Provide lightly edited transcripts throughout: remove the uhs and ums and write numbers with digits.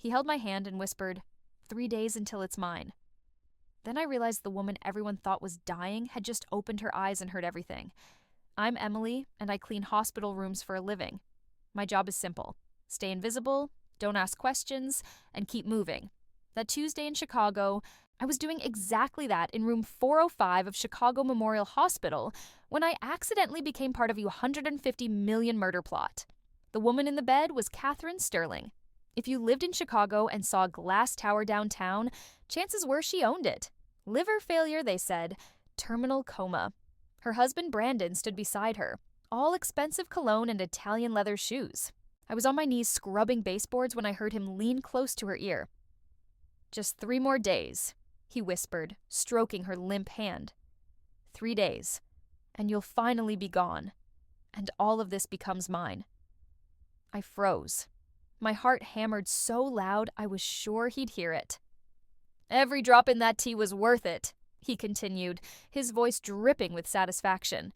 He held my hand and whispered, 3 days until it's mine. Then I realized the woman everyone thought was dying had just opened her eyes and heard everything. I'm Emily, and I clean hospital rooms for a living. My job is simple. Stay invisible, don't ask questions, and keep moving. That Tuesday in Chicago, I was doing exactly that in room 405 of Chicago Memorial Hospital when I accidentally became part of a 150 million murder plot. The woman in the bed was Catherine Sterling. If you lived in Chicago and saw a glass tower downtown, chances were she owned it. Liver failure, they said. Terminal coma. Her husband Brandon stood beside her, all expensive cologne and Italian leather shoes. I was on my knees scrubbing baseboards when I heard him lean close to her ear. Just 3 more days, he whispered, stroking her limp hand. 3 days, and you'll finally be gone, and all of this becomes mine. I froze. My heart hammered so loud I was sure he'd hear it. Every drop in that tea was worth it, he continued, his voice dripping with satisfaction.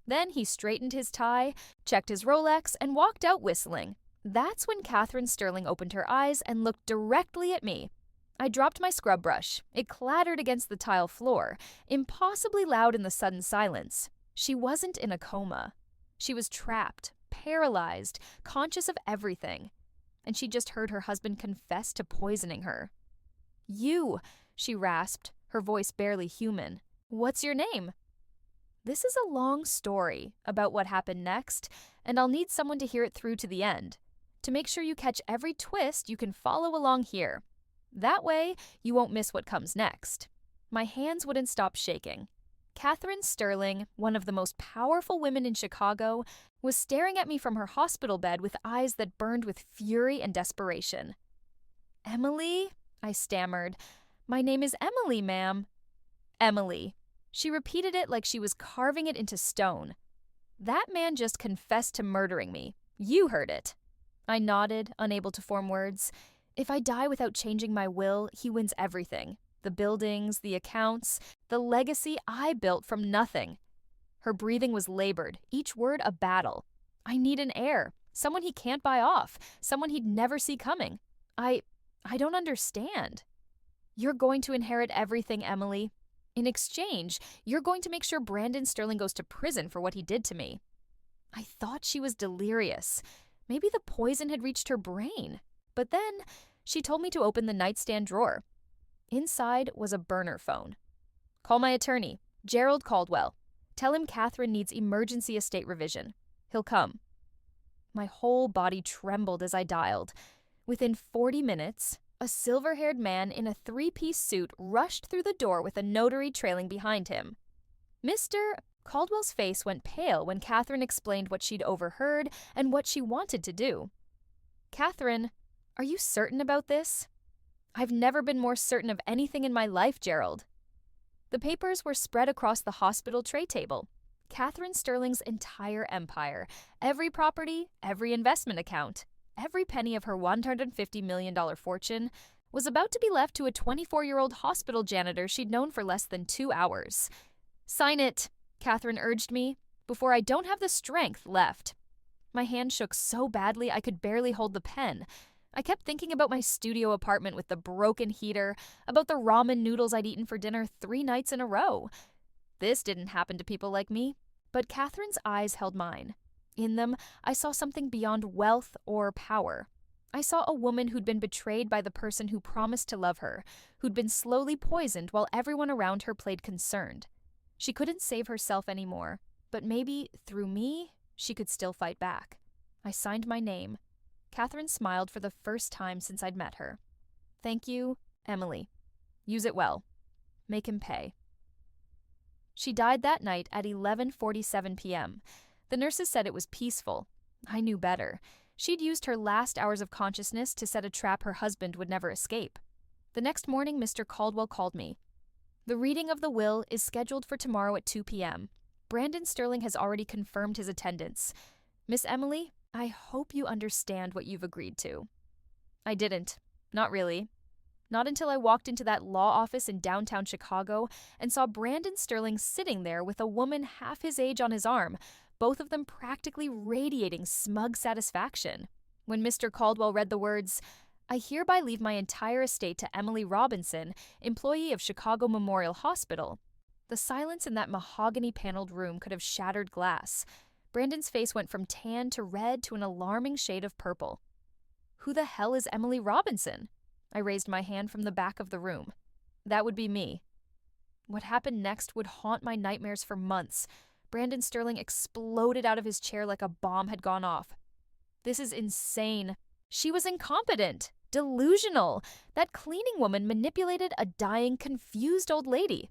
Then he straightened his tie, checked his Rolex, and walked out whistling. That's when Catherine Sterling opened her eyes and looked directly at me. I dropped my scrub brush. It clattered against the tile floor, impossibly loud in the sudden silence. She wasn't in a coma. She was trapped, paralyzed, conscious of everything. And she just heard her husband confess to poisoning her. You, she rasped, her voice barely human. What's your name? This is a long story about what happened next, and I'll need someone to hear it through to the end. To make sure you catch every twist, you can follow along here. That way, you won't miss what comes next. My hands wouldn't stop shaking. Catherine Sterling, one of the most powerful women in Chicago, was staring at me from her hospital bed with eyes that burned with fury and desperation. Emily? I stammered. My name is Emily, ma'am. Emily. She repeated it like she was carving it into stone. That man just confessed to murdering me. You heard it. I nodded, unable to form words. If I die without changing my will, he wins everything. The buildings, the accounts, the legacy I built from nothing. Her breathing was labored, each word a battle. I need an heir, someone he can't buy off, someone he'd never see coming. I don't understand. You're going to inherit everything, Emily. In exchange, you're going to make sure Brandon Sterling goes to prison for what he did to me. I thought she was delirious. Maybe the poison had reached her brain. But then, she told me to open the nightstand drawer. Inside was a burner phone. Call my attorney, Gerald Caldwell. Tell him Catherine needs emergency estate revision. He'll come. My whole body trembled as I dialed. Within 40 minutes, a silver-haired man in a 3-piece suit rushed through the door with a notary trailing behind him. Mr. Caldwell's face went pale when Catherine explained what she'd overheard and what she wanted to do. Catherine, are you certain about this? I've never been more certain of anything in my life, Gerald. The papers were spread across the hospital tray table. Catherine Sterling's entire empire, every property, every investment account, every penny of her $150 million fortune was about to be left to a 24-year-old hospital janitor she'd known for less than 2 hours. Sign it, Catherine urged me, before I don't have the strength left. My hand shook so badly I could barely hold the pen. I kept thinking about my studio apartment with the broken heater, about the ramen noodles I'd eaten for dinner 3 nights in a row. This didn't happen to people like me, but Catherine's eyes held mine. In them, I saw something beyond wealth or power. I saw a woman who'd been betrayed by the person who promised to love her, who'd been slowly poisoned while everyone around her played concerned. She couldn't save herself anymore, but maybe, through me, she could still fight back. I signed my name. Catherine smiled for the first time since I'd met her. Thank you, Emily. Use it well. Make him pay. She died that night at 11:47 p.m. The nurses said it was peaceful. I knew better. She'd used her last hours of consciousness to set a trap her husband would never escape. The next morning, Mr. Caldwell called me. The reading of the will is scheduled for tomorrow at 2 p.m. Brandon Sterling has already confirmed his attendance. Miss Emily, I hope you understand what you've agreed to. I didn't. Not really. Not until I walked into that law office in downtown Chicago and saw Brandon Sterling sitting there with a woman half his age on his arm, both of them practically radiating smug satisfaction. When Mr. Caldwell read the words, I hereby leave my entire estate to Emily Robinson, employee of Chicago Memorial Hospital. The silence in that mahogany-paneled room could have shattered glass. Brandon's face went from tan to red to an alarming shade of purple. Who the hell is Emily Robinson? I raised my hand from the back of the room. That would be me. What happened next would haunt my nightmares for months. Brandon Sterling exploded out of his chair like a bomb had gone off. This is insane. She was incompetent, delusional. That cleaning woman manipulated a dying, confused old lady.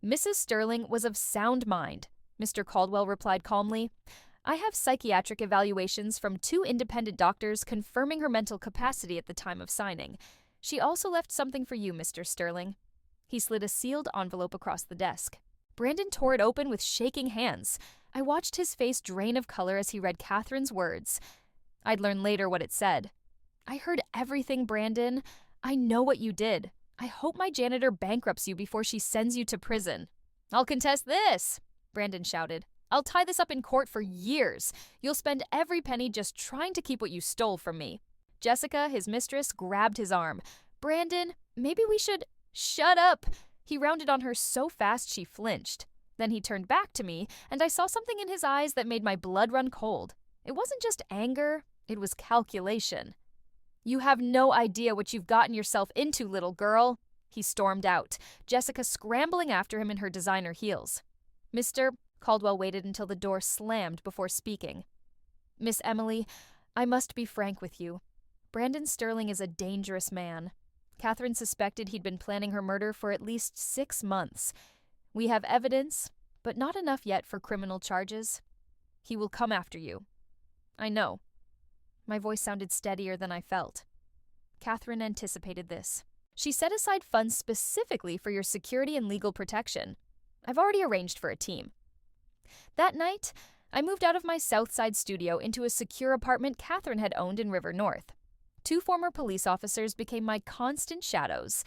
Mrs. Sterling was of sound mind, Mr. Caldwell replied calmly. I have psychiatric evaluations from 2 independent doctors confirming her mental capacity at the time of signing. She also left something for you, Mr. Sterling. He slid a sealed envelope across the desk. Brandon tore it open with shaking hands. I watched his face drain of color as he read Catherine's words. I'd learn later what it said. I heard everything, Brandon. I know what you did. I hope my janitor bankrupts you before she sends you to prison. I'll contest this, Brandon shouted. I'll tie this up in court for years. You'll spend every penny just trying to keep what you stole from me. Jessica, his mistress, grabbed his arm. Brandon, maybe we should... Shut up! He rounded on her so fast she flinched. Then he turned back to me, and I saw something in his eyes that made my blood run cold. It wasn't just anger, it was calculation. You have no idea what you've gotten yourself into, little girl, he stormed out, Jessica scrambling after him in her designer heels. Mr. Caldwell waited until the door slammed before speaking. Miss Emily, I must be frank with you. Brandon Sterling is a dangerous man. Catherine suspected he'd been planning her murder for at least 6 months. We have evidence, but not enough yet for criminal charges. He will come after you. I know. My voice sounded steadier than I felt. Catherine anticipated this. She set aside funds specifically for your security and legal protection. I've already arranged for a team. That night, I moved out of my Southside studio into a secure apartment Catherine had owned in River North. 2 former police officers became my constant shadows.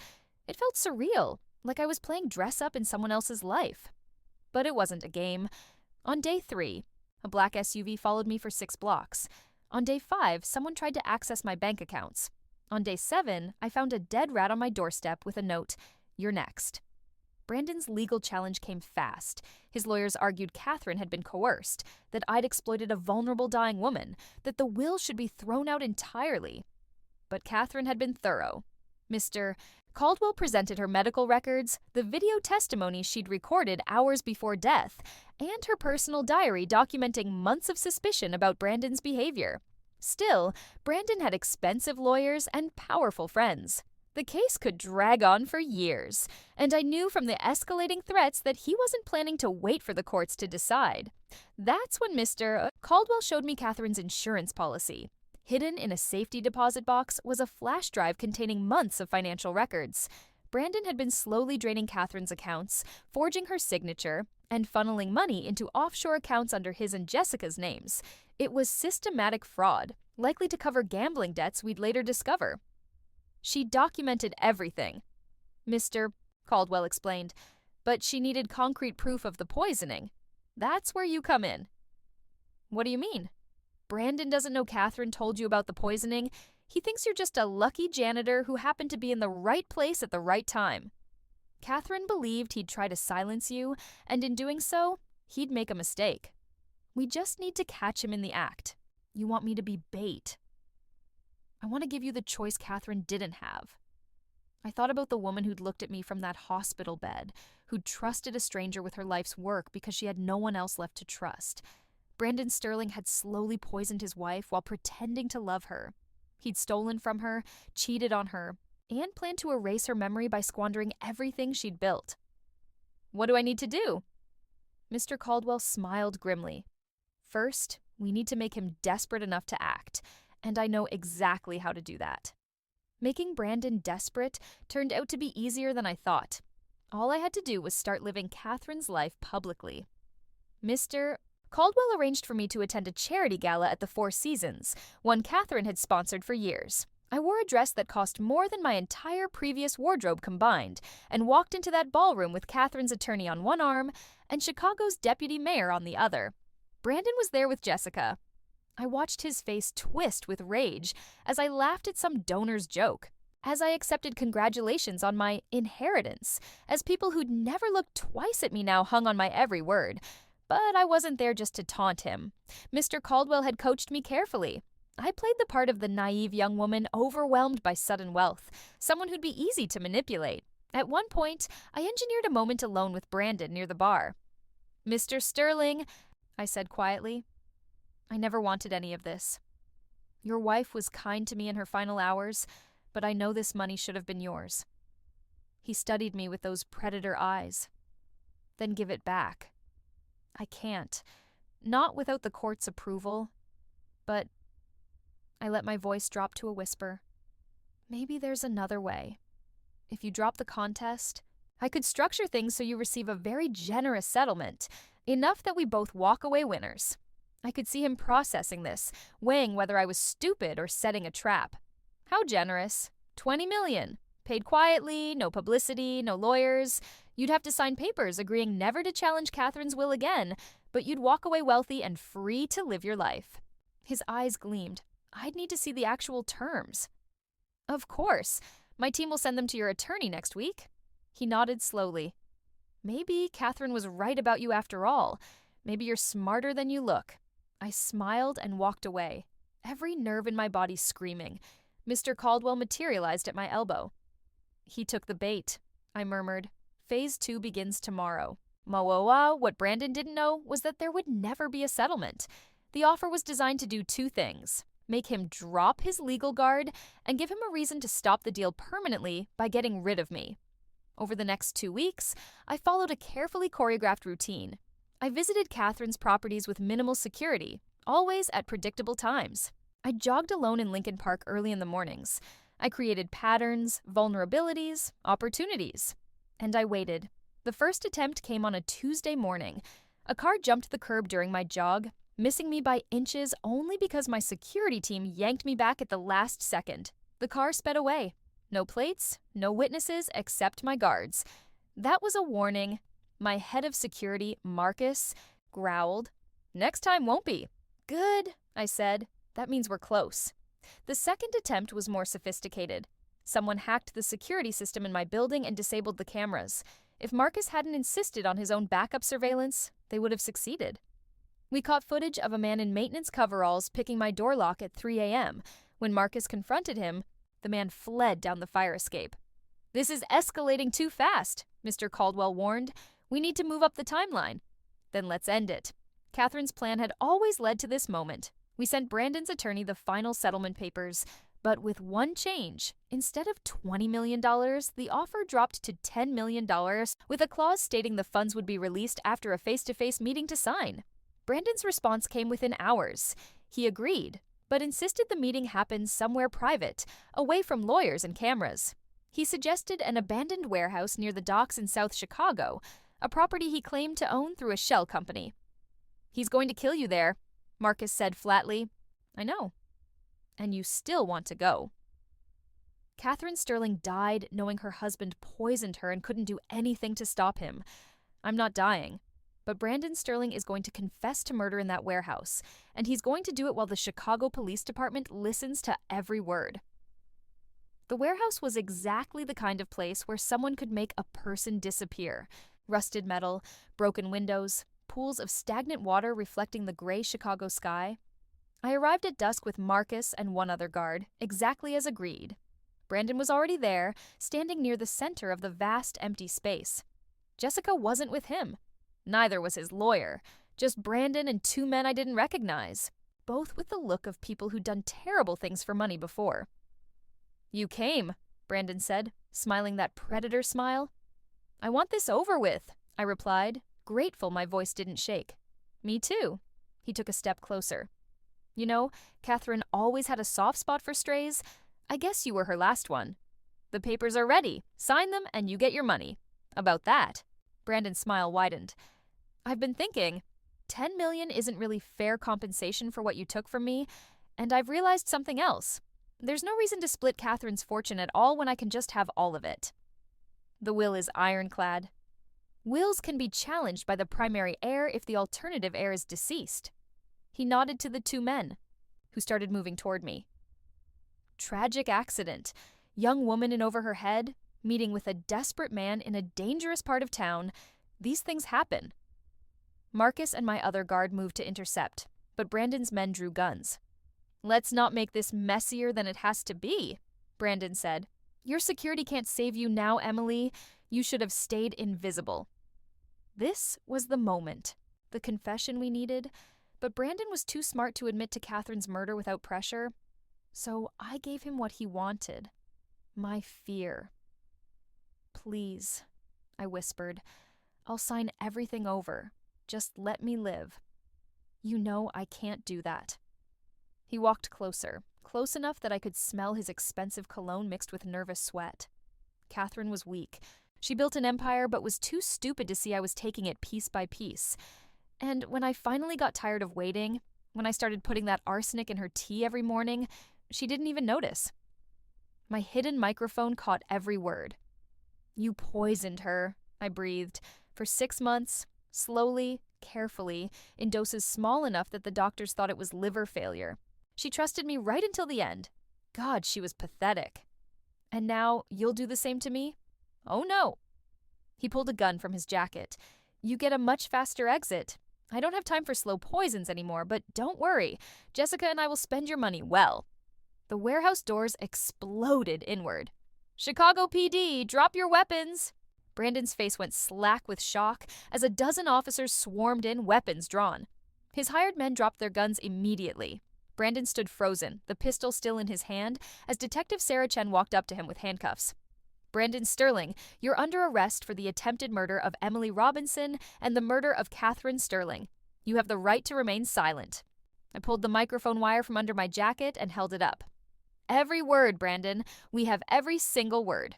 It felt surreal, like I was playing dress-up in someone else's life. But it wasn't a game. On day 3, a black SUV followed me for 6 blocks. On day 5, someone tried to access my bank accounts. On day 7, I found a dead rat on my doorstep with a note, "You're next." Brandon's legal challenge came fast. His lawyers argued Catherine had been coerced, that I'd exploited a vulnerable dying woman, that the will should be thrown out entirely. But Catherine had been thorough. Mr. Caldwell presented her medical records, the video testimony she'd recorded hours before death, and her personal diary documenting months of suspicion about Brandon's behavior. Still, Brandon had expensive lawyers and powerful friends. The case could drag on for years, and I knew from the escalating threats that he wasn't planning to wait for the courts to decide. That's when Mr. Caldwell showed me Catherine's insurance policy. Hidden in a safety deposit box was a flash drive containing months of financial records. Brandon had been slowly draining Catherine's accounts, forging her signature, and funneling money into offshore accounts under his and Jessica's names. It was systematic fraud, likely to cover gambling debts we'd later discover. She documented everything, Mr. Caldwell explained, but she needed concrete proof of the poisoning. That's where you come in. What do you mean? Brandon doesn't know Catherine told you about the poisoning. He thinks you're just a lucky janitor who happened to be in the right place at the right time. Catherine believed he'd try to silence you, and in doing so, he'd make a mistake. We just need to catch him in the act. You want me to be bait. I want to give you the choice Catherine didn't have. I thought about the woman who'd looked at me from that hospital bed, who'd trusted a stranger with her life's work because she had no one else left to trust. Brandon Sterling had slowly poisoned his wife while pretending to love her. He'd stolen from her, cheated on her, and planned to erase her memory by squandering everything she'd built. What do I need to do? Mr. Caldwell smiled grimly. First, we need to make him desperate enough to act, and I know exactly how to do that. Making Brandon desperate turned out to be easier than I thought. All I had to do was start living Catherine's life publicly. Mr. Caldwell arranged for me to attend a charity gala at the Four Seasons, one Catherine had sponsored for years. I wore a dress that cost more than my entire previous wardrobe combined, and walked into that ballroom with Catherine's attorney on one arm and Chicago's deputy mayor on the other. Brandon was there with Jessica. I watched his face twist with rage as I laughed at some donor's joke, as I accepted congratulations on my inheritance, as people who'd never looked twice at me now hung on my every word. But I wasn't there just to taunt him. Mr. Caldwell had coached me carefully. I played the part of the naive young woman overwhelmed by sudden wealth, someone who'd be easy to manipulate. At one point, I engineered a moment alone with Brandon near the bar. "Mr. Sterling," I said quietly, "I never wanted any of this. Your wife was kind to me in her final hours, but I know this money should have been yours." He studied me with those predator eyes. "Then give it back." "I can't. Not without the court's approval. But," I let my voice drop to a whisper, "maybe there's another way. If you drop the contest, I could structure things so you receive a very generous settlement, enough that we both walk away winners." I could see him processing this, weighing whether I was stupid or setting a trap. "How generous? 20 million. Paid quietly, no publicity, no lawyers. You'd have to sign papers agreeing never to challenge Catherine's will again, but you'd walk away wealthy and free to live your life." His eyes gleamed. I'd need to see the actual terms. "Of course. My team will send them to your attorney next week." He nodded slowly. "Maybe Catherine was right about you after all. Maybe you're smarter than you look." I smiled and walked away, every nerve in my body screaming. Mr. Caldwell materialized at my elbow. "He took the bait," I murmured. "Phase 2 begins tomorrow." Moa, what Brandon didn't know was that there would never be a settlement. The offer was designed to do two things: make him drop his legal guard and give him a reason to stop the deal permanently by getting rid of me. Over the next 2 weeks, I followed a carefully choreographed routine. I visited Catherine's properties with minimal security, always at predictable times. I jogged alone in Lincoln Park early in the mornings. I created patterns, vulnerabilities, opportunities. And I waited. The first attempt came on a Tuesday morning. A car jumped the curb during my jog, missing me by inches only because my security team yanked me back at the last second. The car sped away. No plates, no witnesses except my guards. That was a warning. My head of security, Marcus, growled. "Next time won't be." "Good," I said. "That means we're close." The second attempt was more sophisticated. Someone hacked the security system in my building and disabled the cameras. If Marcus hadn't insisted on his own backup surveillance, they would have succeeded. We caught footage of a man in maintenance coveralls picking my door lock at 3 a.m. When Marcus confronted him, the man fled down the fire escape. "This is escalating too fast," Mr. Caldwell warned. "We need to move up the timeline." "Then let's end it." Catherine's plan had always led to this moment. We sent Brandon's attorney the final settlement papers, but with one change. Instead of $20 million, the offer dropped to $10 million, with a clause stating the funds would be released after a face-to-face meeting to sign. Brandon's response came within hours. He agreed, but insisted the meeting happen somewhere private, away from lawyers and cameras. He suggested an abandoned warehouse near the docks in South Chicago, a property he claimed to own through a shell company. "He's going to kill you there," Marcus said flatly. "I know. And you still want to go." Catherine Sterling died knowing her husband poisoned her and couldn't do anything to stop him. I'm not dying. But Brandon Sterling is going to confess to murder in that warehouse, and he's going to do it while the Chicago Police Department listens to every word. The warehouse was exactly the kind of place where someone could make a person disappear. Rusted metal, broken windows, pools of stagnant water reflecting the gray Chicago sky. I arrived at dusk with Marcus and one other guard, exactly as agreed. Brandon was already there, standing near the center of the vast empty space. Jessica wasn't with him. Neither was his lawyer, just Brandon and two men I didn't recognize, both with the look of people who'd done terrible things for money before. "You came," Brandon said, smiling that predator smile. "I want this over with," I replied, grateful my voice didn't shake. "Me too." He took a step closer. "You know, Catherine always had a soft spot for strays. I guess you were her last one. The papers are ready. Sign them and you get your money. About that." Brandon's smile widened. "I've been thinking, $10 million isn't really fair compensation for what you took from me, and I've realized something else. There's no reason to split Catherine's fortune at all when I can just have all of it. The will is ironclad. Wills can be challenged by the primary heir if the alternative heir is deceased." He nodded to the two men. who started moving toward me. Tragic accident. Young woman in over her head, meeting with a desperate man in a dangerous part of town. These things happen. Marcus and my other guard moved to intercept, but Brandon's men drew guns. "Let's not make this messier than it has to be," Brandon said. "Your security can't save you now, Emily. You should have stayed invisible." This was the moment, the confession we needed, but Brandon was too smart to admit to Catherine's murder without pressure, so I gave him what he wanted. My fear. "Please," I whispered. "I'll sign everything over. Just let me live. You know I can't do that." He walked closer, close enough that I could smell his expensive cologne mixed with nervous sweat. Catherine was weak. She built an empire but was too stupid to see I was taking it piece by piece. And when I finally got tired of waiting, when I started putting that arsenic in her tea every morning, she didn't even notice. My hidden microphone caught every word. "You poisoned her," I breathed, "for 6 months, slowly, carefully, in doses small enough that the doctors thought it was liver failure. She trusted me right until the end. God, she was pathetic. And now you'll do the same to me? Oh no." He pulled a gun from his jacket. "You get a much faster exit. I don't have time for slow poisons anymore, but don't worry. Jessica and I will spend your money well." The warehouse doors exploded inward. "Chicago PD, drop your weapons!" Brandon's face went slack with shock as a dozen officers swarmed in, weapons drawn. His hired men dropped their guns immediately. Brandon stood frozen, the pistol still in his hand, as Detective Sarah Chen walked up to him with handcuffs. "Brandon Sterling, you're under arrest for the attempted murder of Emily Robinson and the murder of Catherine Sterling. You have the right to remain silent." I pulled the microphone wire from under my jacket and held it up. "Every word, Brandon. We have every single word."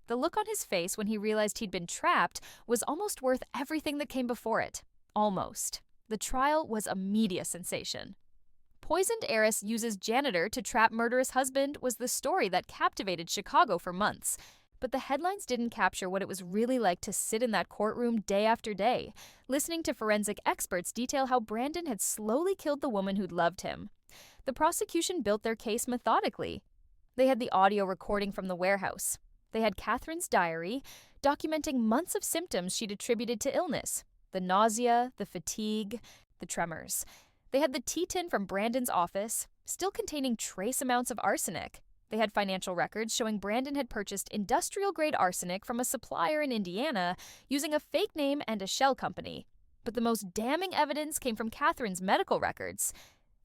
The look on his face when he realized he'd been trapped was almost worth everything that came before it. Almost. The trial was a media sensation. "Poisoned heiress uses janitor to trap murderous husband" was the story that captivated Chicago for months. But the headlines didn't capture what it was really like to sit in that courtroom day after day, listening to forensic experts detail how Brandon had slowly killed the woman who'd loved him. The prosecution built their case methodically. They had the audio recording from the warehouse. They had Catherine's diary, documenting months of symptoms she'd attributed to illness: the nausea, the fatigue, the tremors. They had the tea tin from Brandon's office, still containing trace amounts of arsenic. They had financial records showing Brandon had purchased industrial-grade arsenic from a supplier in Indiana using a fake name and a shell company. But the most damning evidence came from Catherine's medical records.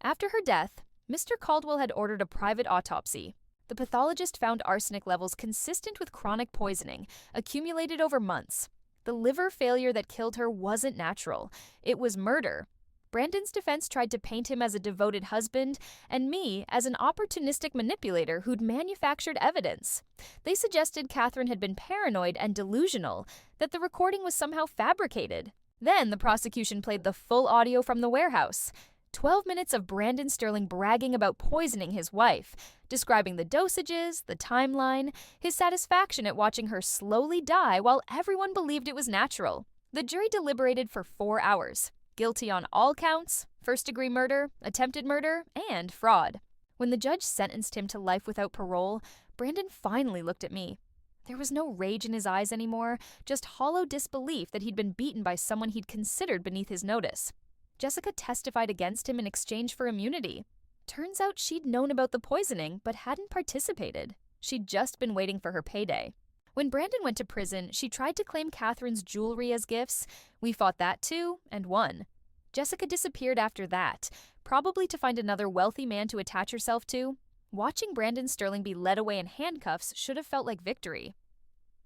After her death, Mr. Caldwell had ordered a private autopsy. The pathologist found arsenic levels consistent with chronic poisoning, accumulated over months. The liver failure that killed her wasn't natural. It was murder. Brandon's defense tried to paint him as a devoted husband, and me as an opportunistic manipulator who'd manufactured evidence. They suggested Catherine had been paranoid and delusional, that the recording was somehow fabricated. Then the prosecution played the full audio from the warehouse. 12 minutes of Brandon Sterling bragging about poisoning his wife, describing the dosages, the timeline, his satisfaction at watching her slowly die while everyone believed it was natural. The jury deliberated for 4 hours. Guilty on all counts: first-degree murder, attempted murder, and fraud. When the judge sentenced him to life without parole, Brandon finally looked at me. There was no rage in his eyes anymore, just hollow disbelief that he'd been beaten by someone he'd considered beneath his notice. Jessica testified against him in exchange for immunity. Turns out she'd known about the poisoning, but hadn't participated. She'd just been waiting for her payday. When Brandon went to prison, she tried to claim Catherine's jewelry as gifts. We fought that too, and won. Jessica disappeared after that, probably to find another wealthy man to attach herself to. Watching Brandon Sterling be led away in handcuffs should have felt like victory.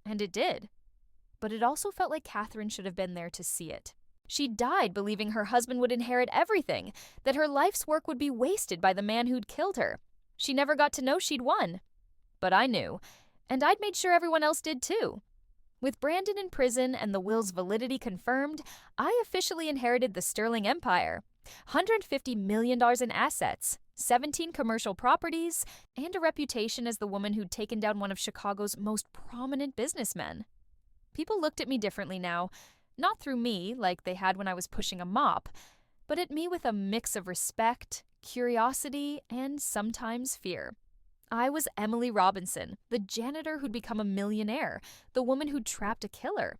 And it did. But it also felt like Catherine should have been there to see it. She died believing her husband would inherit everything, that her life's work would be wasted by the man who'd killed her. She never got to know she'd won. But I knew, and I'd made sure everyone else did too. With Brandon in prison and the will's validity confirmed, I officially inherited the Sterling Empire. $150 million in assets, 17 commercial properties, and a reputation as the woman who'd taken down one of Chicago's most prominent businessmen. People looked at me differently now, not through me, like they had when I was pushing a mop, but at me with a mix of respect, curiosity, and sometimes fear. I was Emily Robinson, the janitor who'd become a millionaire, the woman who'd trapped a killer.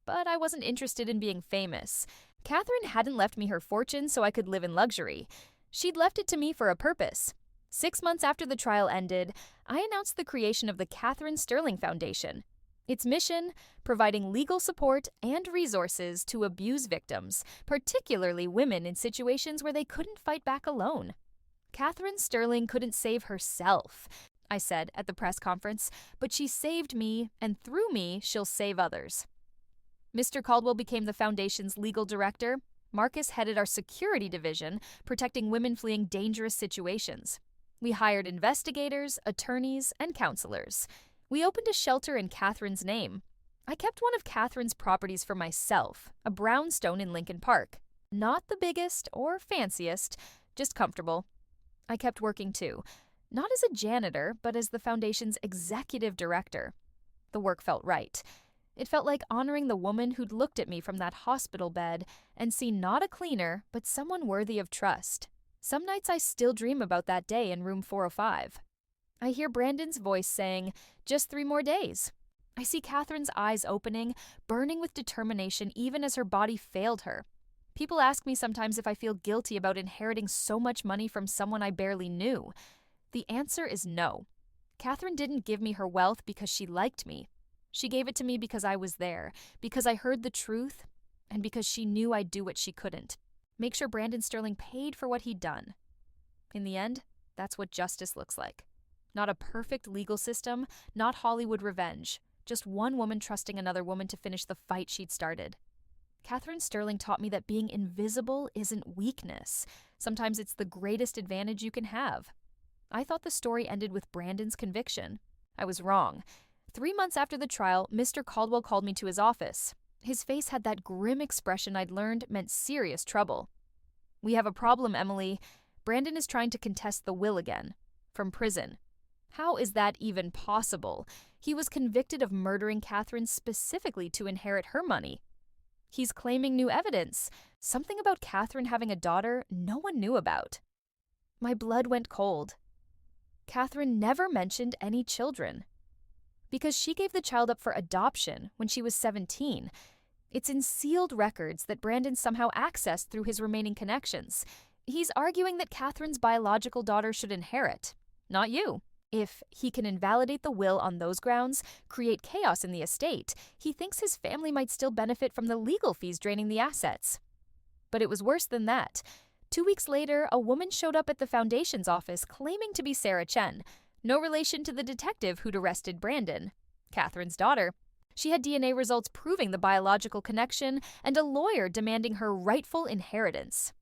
But I wasn't interested in being famous. Catherine hadn't left me her fortune so I could live in luxury. She'd left it to me for a purpose. 6 months after the trial ended, I announced the creation of the Catherine Sterling Foundation. Its mission, providing legal support and resources to abuse victims, particularly women in situations where they couldn't fight back alone. Catherine Sterling couldn't save herself, I said at the press conference, but she saved me, and through me, she'll save others. Mr. Caldwell became the foundation's legal director. Marcus headed our security division, protecting women fleeing dangerous situations. We hired investigators, attorneys, and counselors. We opened a shelter in Catherine's name. I kept one of Catherine's properties for myself, a brownstone in Lincoln Park. Not the biggest or fanciest, just comfortable. I kept working too, not as a janitor, but as the foundation's executive director. The work felt right. It felt like honoring the woman who'd looked at me from that hospital bed and seen not a cleaner, but someone worthy of trust. Some nights I still dream about that day in room 405. I hear Brandon's voice saying, "Just 3 more days." I see Catherine's eyes opening, burning with determination even as her body failed her. People ask me sometimes if I feel guilty about inheriting so much money from someone I barely knew. The answer is no. Catherine didn't give me her wealth because she liked me. She gave it to me because I was there, because I heard the truth, and because she knew I'd do what she couldn't. Make sure Brandon Sterling paid for what he'd done. In the end, that's what justice looks like. Not a perfect legal system, not Hollywood revenge, just one woman trusting another woman to finish the fight she'd started. Catherine Sterling taught me that being invisible isn't weakness. Sometimes it's the greatest advantage you can have. I thought the story ended with Brandon's conviction. I was wrong. 3 months after the trial, Mr. Caldwell called me to his office. His face had that grim expression I'd learned meant serious trouble. "We have a problem, Emily. Brandon is trying to contest the will again. From prison." How is that even possible? He was convicted of murdering Catherine specifically to inherit her money. He's claiming new evidence, something about Catherine having a daughter no one knew about. My blood went cold. Catherine never mentioned any children. Because she gave the child up for adoption when she was 17. It's in sealed records that Brandon somehow accessed through his remaining connections. He's arguing that Catherine's biological daughter should inherit, not you. If he can invalidate the will on those grounds, create chaos in the estate, he thinks his family might still benefit from the legal fees draining the assets. But it was worse than that. 2 weeks later, a woman showed up at the foundation's office claiming to be Sarah Chen, no relation to the detective who'd arrested Brandon, Catherine's daughter. She had DNA results proving the biological connection and a lawyer demanding her rightful inheritance.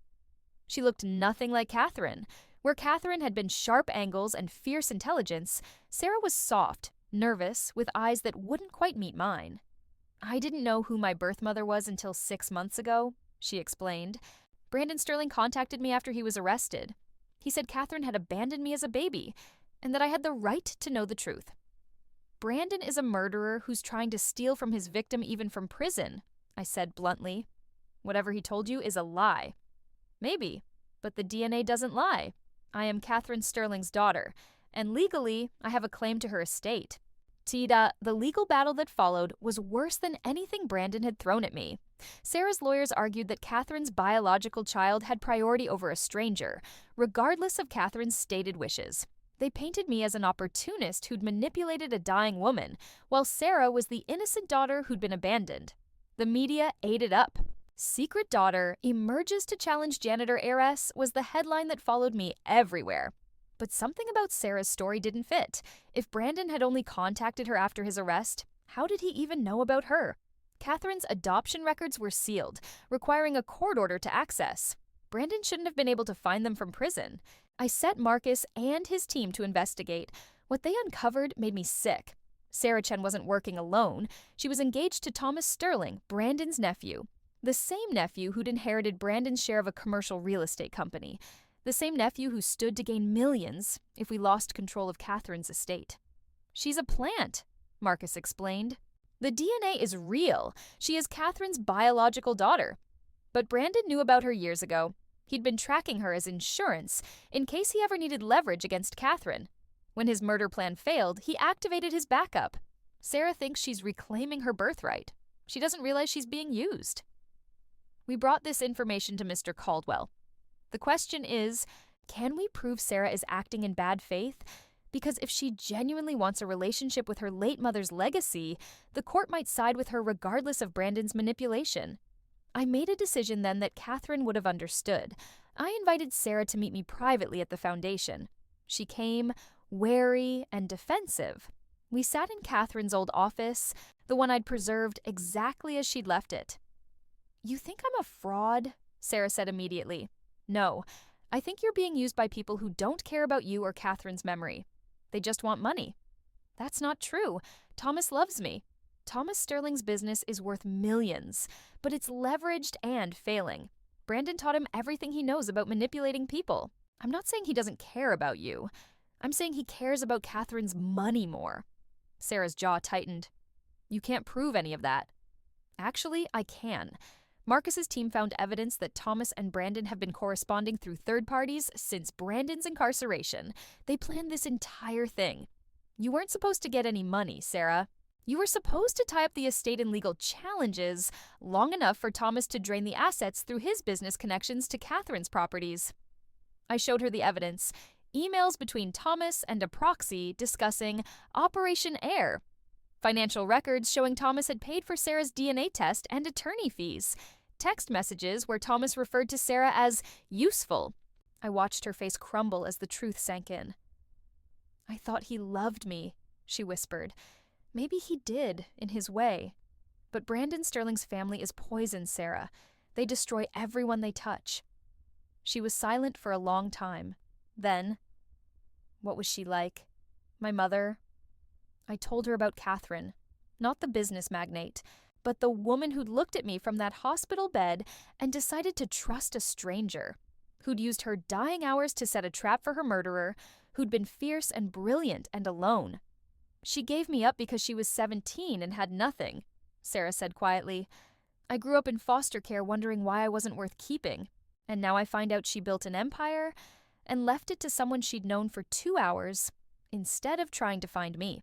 She looked nothing like Catherine. Where Catherine had been sharp angles and fierce intelligence, Sarah was soft, nervous, with eyes that wouldn't quite meet mine. "I didn't know who my birth mother was until 6 months ago," she explained. "Brandon Sterling contacted me after he was arrested. He said Catherine had abandoned me as a baby, and that I had the right to know the truth. Brandon is a murderer who's trying to steal from his victim even from prison," I said bluntly. "Whatever he told you is a lie." "Maybe, but the DNA doesn't lie. I am Catherine Sterling's daughter, and legally, I have a claim to her estate." Tida, the legal battle that followed was worse than anything Brandon had thrown at me. Sarah's lawyers argued that Catherine's biological child had priority over a stranger, regardless of Catherine's stated wishes. They painted me as an opportunist who'd manipulated a dying woman, while Sarah was the innocent daughter who'd been abandoned. The media ate it up. "Secret daughter emerges to challenge janitor heiress" was the headline that followed me everywhere. But something about Sarah's story didn't fit. If Brandon had only contacted her after his arrest, how did he even know about her? Catherine's adoption records were sealed, requiring a court order to access. Brandon shouldn't have been able to find them from prison. I set Marcus and his team to investigate. What they uncovered made me sick. Sarah Chen wasn't working alone. She was engaged to Thomas Sterling, Brandon's nephew. The same nephew who'd inherited Brandon's share of a commercial real estate company. The same nephew who stood to gain millions if we lost control of Catherine's estate. "She's a plant," Marcus explained. "The DNA is real. She is Catherine's biological daughter. But Brandon knew about her years ago. He'd been tracking her as insurance in case he ever needed leverage against Catherine. When his murder plan failed, he activated his backup. Sarah thinks she's reclaiming her birthright. She doesn't realize she's being used. We brought this information to Mr. Caldwell. The question is, can we prove Sarah is acting in bad faith? Because if she genuinely wants a relationship with her late mother's legacy, the court might side with her regardless of Brandon's manipulation. I made a decision then that Catherine would have understood. I invited Sarah to meet me privately at the foundation. She came, wary and defensive. We sat in Catherine's old office, the one I'd preserved exactly as she'd left it. "You think I'm a fraud?" Sarah said immediately. "No, I think you're being used by people who don't care about you or Catherine's memory. They just want money." "That's not true. Thomas loves me. Thomas Sterling's business is worth millions, but it's leveraged and failing. Brandon taught him everything he knows about manipulating people. I'm not saying he doesn't care about you. I'm saying he cares about Catherine's money more." Sarah's jaw tightened. "You can't prove any of that." "Actually, I can. Marcus's team found evidence that Thomas and Brandon have been corresponding through third parties since Brandon's incarceration. They planned this entire thing. You weren't supposed to get any money, Sarah. You were supposed to tie up the estate in legal challenges long enough for Thomas to drain the assets through his business connections to Catherine's properties." I showed her the evidence. Emails between Thomas and a proxy discussing Operation Air. Financial records showing Thomas had paid for Sarah's DNA test and attorney fees. Text messages where Thomas referred to Sarah as useful. I watched her face crumble as the truth sank in. "I thought he loved me," she whispered. "Maybe he did, in his way. But Brandon Sterling's family is poison, Sarah. They destroy everyone they touch." She was silent for a long time. Then, "What was she like? My mother?" I told her about Catherine, not the business magnate, but the woman who'd looked at me from that hospital bed and decided to trust a stranger, who'd used her dying hours to set a trap for her murderer, who'd been fierce and brilliant and alone. "She gave me up because she was 17 and had nothing," Sarah said quietly. "I grew up in foster care wondering why I wasn't worth keeping, and now I find out she built an empire and left it to someone she'd known for 2 hours instead of trying to find me.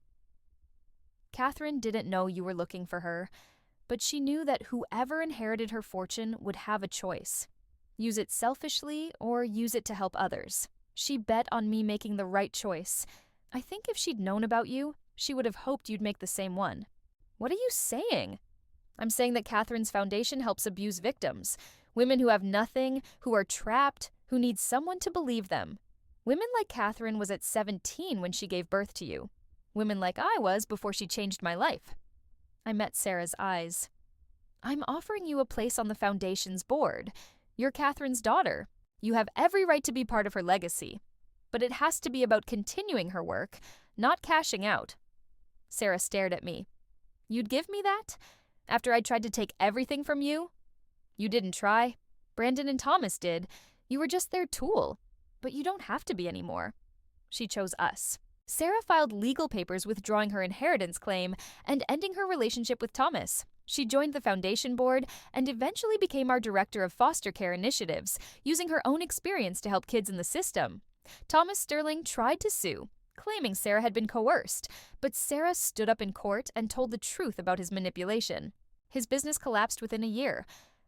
Catherine didn't know you were looking for her, but she knew that whoever inherited her fortune would have a choice. Use it selfishly or use it to help others. She bet on me making the right choice. I think if she'd known about you, she would have hoped you'd make the same one." "What are you saying?" "I'm saying that Catherine's foundation helps abuse victims. Women who have nothing, who are trapped, who need someone to believe them. Women like Catherine was at 17 when she gave birth to you. Women like I was before she changed my life." I met Sarah's eyes. "I'm offering you a place on the foundation's board. You're Catherine's daughter. You have every right to be part of her legacy. But it has to be about continuing her work, not cashing out." Sarah stared at me. "You'd give me that? After I tried to take everything from you?" "You didn't try. Brandon and Thomas did. You were just their tool. But you don't have to be anymore." She chose us. Sarah filed legal papers withdrawing her inheritance claim and ending her relationship with Thomas. She joined the foundation board and eventually became our director of foster care initiatives, using her own experience to help kids in the system. Thomas Sterling tried to sue, claiming Sarah had been coerced, but Sarah stood up in court and told the truth about his manipulation. His business collapsed within a year.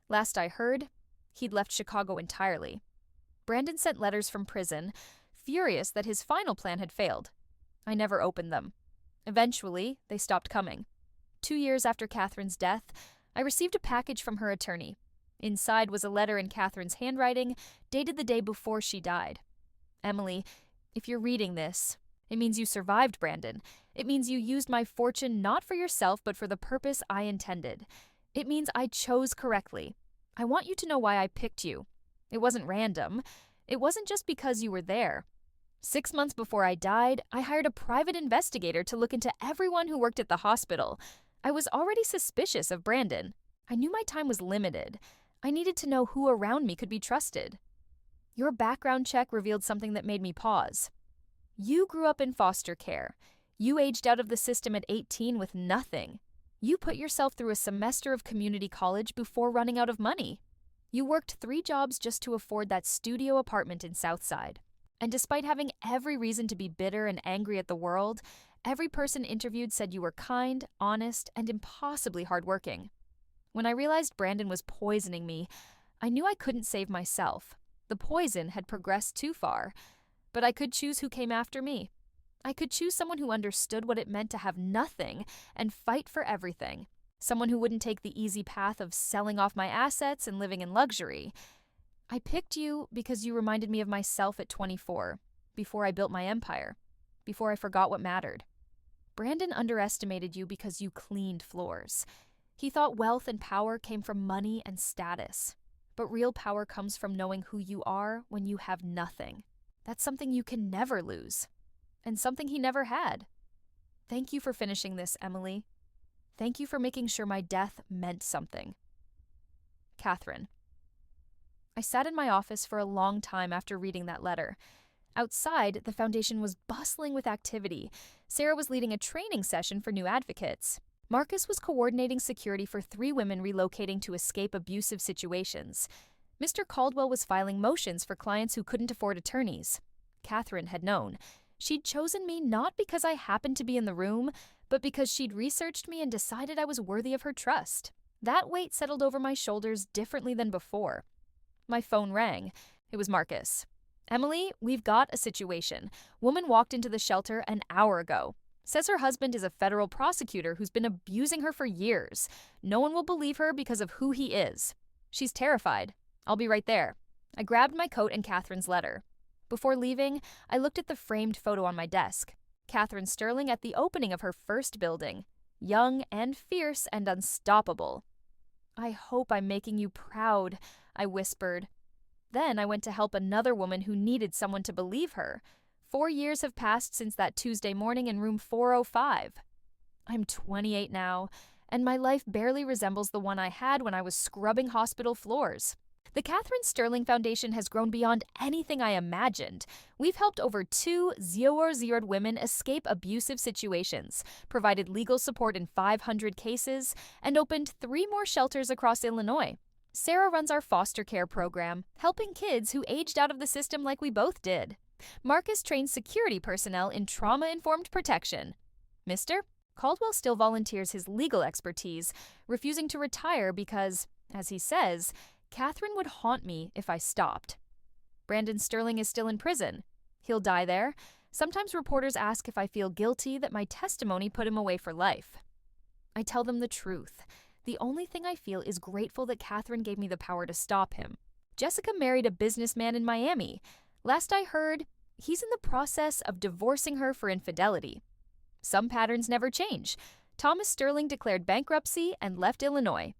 Last I heard, he'd left Chicago entirely. Brandon sent letters from prison, furious that his final plan had failed. I never opened them. Eventually, they stopped coming. 2 years after Catherine's death, I received a package from her attorney. Inside was a letter in Catherine's handwriting, dated the day before she died. "Emily, if you're reading this, it means you survived Brandon. It means you used my fortune not for yourself but for the purpose I intended. It means I chose correctly. I want you to know why I picked you. It wasn't random. It wasn't just because you were there. 6 months before I died, I hired a private investigator to look into everyone who worked at the hospital. I was already suspicious of Brandon. I knew my time was limited. I needed to know who around me could be trusted. Your background check revealed something that made me pause. You grew up in foster care. You aged out of the system at 18 with nothing. You put yourself through a semester of community college before running out of money. You worked 3 jobs just to afford that studio apartment in Southside. And despite having every reason to be bitter and angry at the world, every person interviewed said you were kind, honest, and impossibly hardworking. When I realized Brandon was poisoning me, I knew I couldn't save myself. The poison had progressed too far. But I could choose who came after me. I could choose someone who understood what it meant to have nothing and fight for everything. Someone who wouldn't take the easy path of selling off my assets and living in luxury. I picked you because you reminded me of myself at 24, before I built my empire, before I forgot what mattered. Brandon underestimated you because you cleaned floors. He thought wealth and power came from money and status. But real power comes from knowing who you are when you have nothing. That's something you can never lose. And something he never had. Thank you for finishing this, Emily. Thank you for making sure my death meant something. Catherine. I sat in my office for a long time after reading that letter. Outside, the foundation was bustling with activity. Sarah was leading a training session for new advocates. Marcus was coordinating security for 3 women relocating to escape abusive situations. Mr. Caldwell was filing motions for clients who couldn't afford attorneys. Catherine had known. She'd chosen me not because I happened to be in the room, but because she'd researched me and decided I was worthy of her trust. That weight settled over my shoulders differently than before. My phone rang. It was Marcus. Emily, we've got a situation. Woman walked into the shelter an hour ago. Says her husband is a federal prosecutor who's been abusing her for years. No one will believe her because of who he is. She's terrified. I'll be right there. I grabbed my coat and Catherine's letter. Before leaving, I looked at the framed photo on my desk. Catherine Sterling at the opening of her first building. Young and fierce and unstoppable. I hope I'm making you proud, I whispered. Then I went to help another woman who needed someone to believe her. 4 years have passed since that Tuesday morning in room 405. I'm 28 now, and my life barely resembles the one I had when I was scrubbing hospital floors. The Catherine Sterling Foundation has grown beyond anything I imagined. We've helped over 2,000 women escape abusive situations, provided legal support in 500 cases, and opened 3 more shelters across Illinois. Sarah runs our foster care program, helping kids who aged out of the system like we both did. Marcus trains security personnel in trauma-informed protection. Mr. Caldwell still volunteers his legal expertise, refusing to retire because, as he says, Catherine would haunt me if I stopped. Brandon Sterling is still in prison. He'll die there. Sometimes reporters ask if I feel guilty that my testimony put him away for life. I tell them the truth. The only thing I feel is grateful that Catherine gave me the power to stop him. Jessica married a businessman in Miami. Last I heard, he's in the process of divorcing her for infidelity. Some patterns never change. Thomas Sterling declared bankruptcy and left Illinois.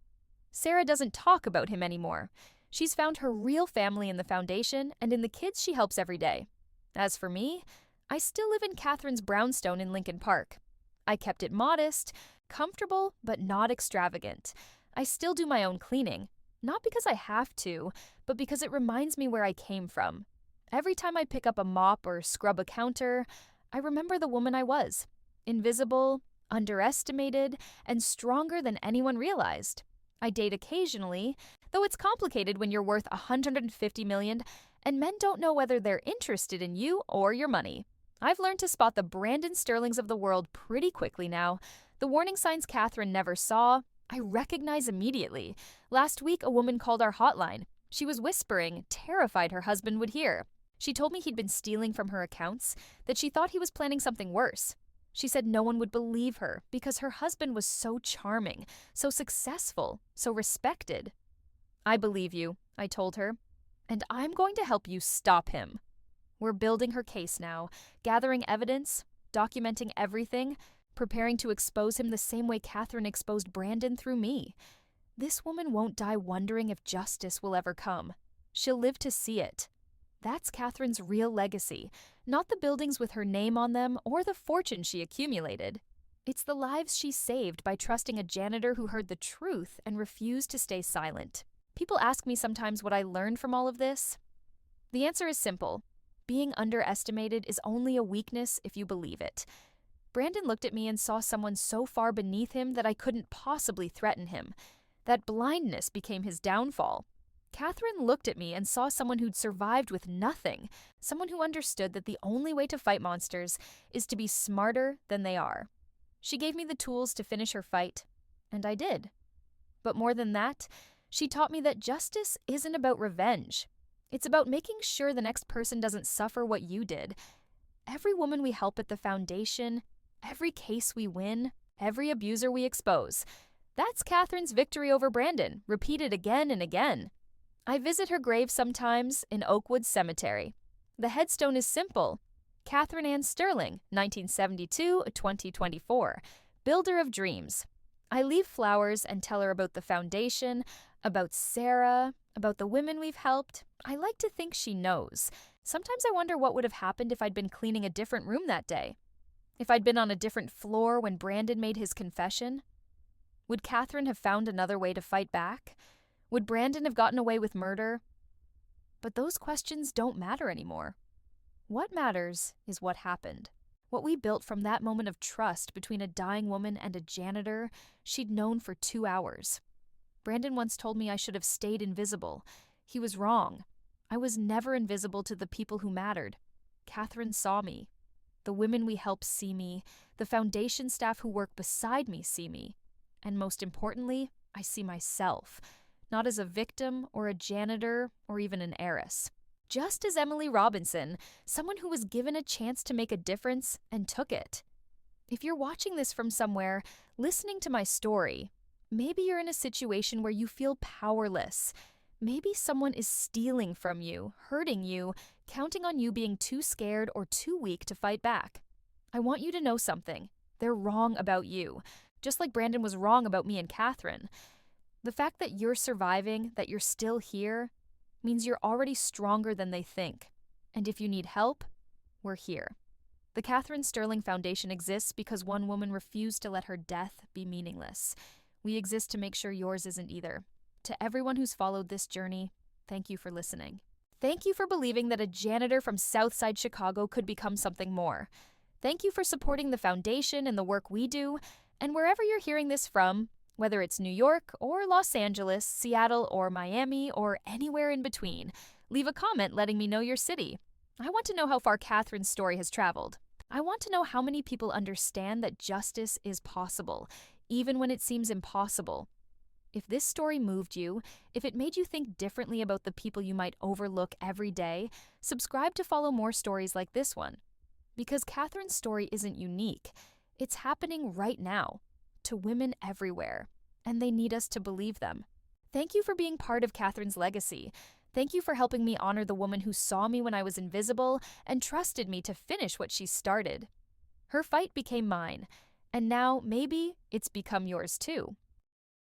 Sarah doesn't talk about him anymore. She's found her real family in the foundation and in the kids she helps every day. As for me, I still live in Catherine's brownstone in Lincoln Park. I kept it modest, comfortable, but not extravagant. I still do my own cleaning, not because I have to, but because it reminds me where I came from. Every time I pick up a mop or scrub a counter, I remember the woman I was. Invisible, underestimated, and stronger than anyone realized. I date occasionally, though it's complicated when you're worth $150 million and men don't know whether they're interested in you or your money. I've learned to spot the Brandon Sterlings of the world pretty quickly now. The warning signs Catherine never saw, I recognize immediately. Last week, a woman called our hotline. She was whispering, terrified her husband would hear. She told me he'd been stealing from her accounts, that she thought he was planning something worse. She said no one would believe her because her husband was so charming, so successful, so respected. I believe you, I told her, and I'm going to help you stop him. We're building her case now, gathering evidence, documenting everything, preparing to expose him the same way Catherine exposed Brandon through me. This woman won't die wondering if justice will ever come. She'll live to see it. That's Catherine's real legacy, not the buildings with her name on them or the fortune she accumulated. It's the lives she saved by trusting a janitor who heard the truth and refused to stay silent. People ask me sometimes what I learned from all of this. The answer is simple. Being underestimated is only a weakness if you believe it. Brandon looked at me and saw someone so far beneath him that I couldn't possibly threaten him. That blindness became his downfall. Catherine looked at me and saw someone who'd survived with nothing, someone who understood that the only way to fight monsters is to be smarter than they are. She gave me the tools to finish her fight, and I did. But more than that, she taught me that justice isn't about revenge. It's about making sure the next person doesn't suffer what you did. Every woman we help at the foundation, every case we win, every abuser we expose, that's Catherine's victory over Brandon, repeated again and again. I visit her grave sometimes in Oakwood Cemetery. The headstone is simple. Catherine Ann Sterling, 1972-2024, builder of dreams. I leave flowers and tell her about the foundation, about Sarah, about the women we've helped. I like to think she knows. Sometimes I wonder what would have happened if I'd been cleaning a different room that day. If I'd been on a different floor when Brandon made his confession. Would Catherine have found another way to fight back? Would Brandon have gotten away with murder? But those questions don't matter anymore. What matters is what happened. What we built from that moment of trust between a dying woman and a janitor she'd known for 2 hours. Brandon once told me I should have stayed invisible. He was wrong. I was never invisible to the people who mattered. Catherine saw me. The women we help see me. The foundation staff who work beside me see me. And most importantly, I see myself. Not as a victim or a janitor or even an heiress. Just as Emily Robinson, someone who was given a chance to make a difference and took it. If you're watching this from somewhere, listening to my story, maybe you're in a situation where you feel powerless. Maybe someone is stealing from you, hurting you, counting on you being too scared or too weak to fight back. I want you to know something. They're wrong about you, just like Brandon was wrong about me and Catherine. The fact that you're surviving, that you're still here, means you're already stronger than they think. And if you need help, we're here. The Catherine Sterling Foundation exists because one woman refused to let her death be meaningless. We exist to make sure yours isn't either. To everyone who's followed this journey, thank you for listening. Thank you for believing that a janitor from Southside Chicago could become something more. Thank you for supporting the foundation and the work we do, and wherever you're hearing this from, whether it's New York or Los Angeles, Seattle or Miami or anywhere in between, leave a comment letting me know your city. I want to know how far Catherine's story has traveled. I want to know how many people understand that justice is possible, even when it seems impossible. If this story moved you, if it made you think differently about the people you might overlook every day, subscribe to follow more stories like this one. Because Catherine's story isn't unique. It's happening right now. To women everywhere, and they need us to believe them. Thank you for being part of Catherine's legacy. Thank you for helping me honor the woman who saw me when I was invisible and trusted me to finish what she started. Her fight became mine, and now maybe it's become yours too.